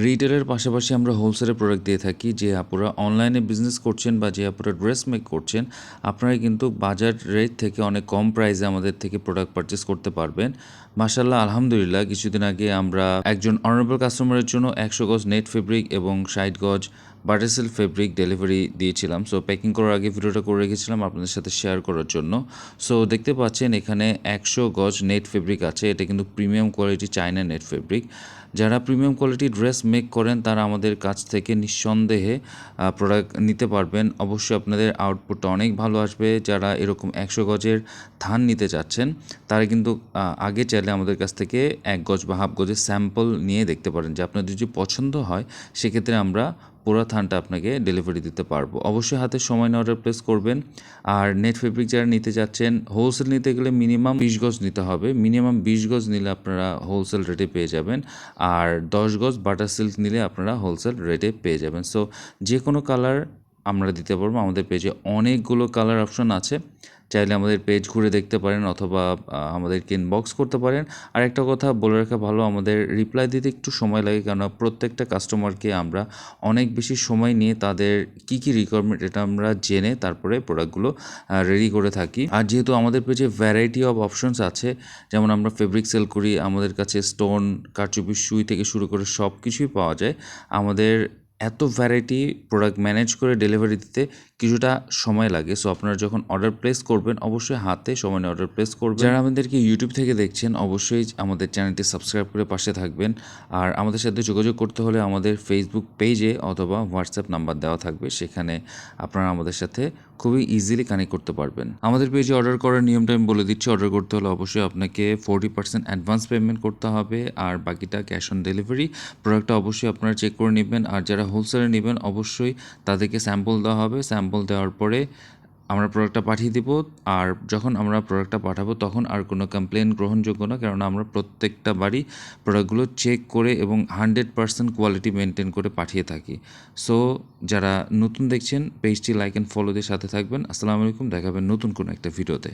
রিটেলের পাশাপাশি আমরা হোলসেলের প্রোডাক্ট দিয়ে থাকি। যে আপুরা অনলাইনে বিজনেস করছেন বা যে আপুরা ড্রেস মেক করছেন, আপনারা কিন্তু বাজার রেট থেকে অনেক কম প্রাইসে আমাদের থেকে প্রোডাক্ট পারচেস করতে পারবেন। মাশাআল্লাহ, আলহামদুলিল্লাহ, কিছুদিন আগে আমরা একজন অনারেবল কাস্টমারের জন্য 100 গজ নেট ফেব্রিক এবং 60 গজ বাটার সিল্ক ফেব্রিক ডেলিভারি দিয়েছিলাম। সো প্যাকিং করার আগে ভিডিওটা করে রেখেছিলাম আপনাদের সাথে শেয়ার করার জন্য। সো দেখতে পাচ্ছেন এখানে 100 গজ নেট ফেব্রিক আছে। এটা কিন্তু premium quality China net fabric. যারা প্রিমিয়াম কোয়ালিটি ড্রেস মেক করেন তারা আমাদের কাছ থেকে নিঃসন্দেহে প্রোডাক্ট নিতে পারবেন। অবশ্যই আপনাদের আউটপুটটা অনেক ভালো আসবে। যারা এরকম 100 গজের থান নিতে চাচ্ছেন তারা কিন্তু আগে চাইলে আমাদের কাছ থেকে 1 গজ বা হাফ গজের স্যাম্পল নিয়ে দেখতে পারেন, যে আপনাদের যদি পছন্দ হয় সেক্ষেত্রে আমরা পুরো থানটা আপনাকে ডেলিভারি দিতে পারবো। অবশ্যই হাতে সময় নিয়ে অর্ডার প্লেস করবেন। আর নেট ফেব্রিক যারা নিতে যাচ্ছেন, হোলসেল নিতে গেলে মিনিমাম 20 গজ নিতে হবে। মিনিমাম 20 গজ নিলে আপনারা হোলসেল রেটে পেয়ে যাবেন। আর 10 গজ বাটার সিল্ক নিলে আপনারা হোলসেল রেটে পেয়ে যাবেন। সো যে কোনো কালার আমরা দিতে পারবো। আমাদের পেজে অনেকগুলো কালার অপশন আছে, চাইলে আমাদের পেজ ঘুরে দেখতে পারেন অথবা আমাদেরকে ইনবক্স করতে পারেন। আর একটা কথা বলে রাখা ভালো, আমাদের রিপ্লাই দিতে একটু সময় লাগে, কারণ প্রত্যেকটা কাস্টমারকে আমরা অনেক বেশি সময় নিয়ে তাদের কী কী রিকোয়ারমেন্ট এটা আমরা জেনে তারপরে প্রোডাক্টগুলো রেডি করে থাকি। আর যেহেতু আমাদের পেজে ভ্যারাইটি অফ অপশনস আছে, যেমন আমরা ফেব্রিক সেল করি, আমাদের কাছে স্টোন, কারচুপি, সুই থেকে শুরু করে সব কিছুই পাওয়া যায়। আমাদের এত ভ্যারাইটি প্রোডাক্ট ম্যানেজ করে ডেলিভারি দিতে কিছুটা সময় লাগে। সো আপনারা যখন অর্ডার প্লেস করবেন অবশ্যই হাতে সময় নিয়ে অর্ডার প্লেস করবেন। যারা আমাদেরকে ইউটিউব থেকে দেখছেন অবশ্যই আমাদের চ্যানেলটি সাবস্ক্রাইব করে পাশে থাকবেন। আর আমাদের সাথে যোগাযোগ করতে হলে আমাদের ফেসবুক পেজে অথবা হোয়াটসঅ্যাপ নাম্বার দেওয়া থাকবে, সেখানে আপনারা আমাদের সাথে খুবই ইজিলি কানেক্ট করতে পারবেন। আমাদের পেজে অর্ডার করার নিয়মটা আমি বলে দিচ্ছি। অর্ডার করতে হলে অবশ্যই আপনাকে 40% অ্যাডভান্স পেমেন্ট করতে হবে, আর বাকিটা ক্যাশ অন ডেলিভারি। প্রোডাক্টটা অবশ্যই আপনারা চেক করে নেবেন। আর যারা হোলসেলে নেবেন অবশ্যই তাদেরকে স্যাম্পল দেওয়া হবে। স্যাম্পল দেওয়ার পরে আমরা প্রোডাক্টটা পাঠিয়ে দিব। আর যখন আমরা প্রোডাক্টটা পাঠাবো তখন আর কোনো কমপ্লেন গ্রহণযোগ্য না, কারণ আমরা প্রত্যেকটা বারই প্রোডাক্টগুলো চেক করে এবং 100% কোয়ালিটি মেনটেন করে পাঠিয়ে থাকি। সো যারা নতুন দেখছেন পেজটি লাইক অ্যান্ড ফলো দিয়ে সাথে থাকবেন। আসসালামু আলাইকুম, দেখাবেন নতুন কোনো একটা ভিডিওতে।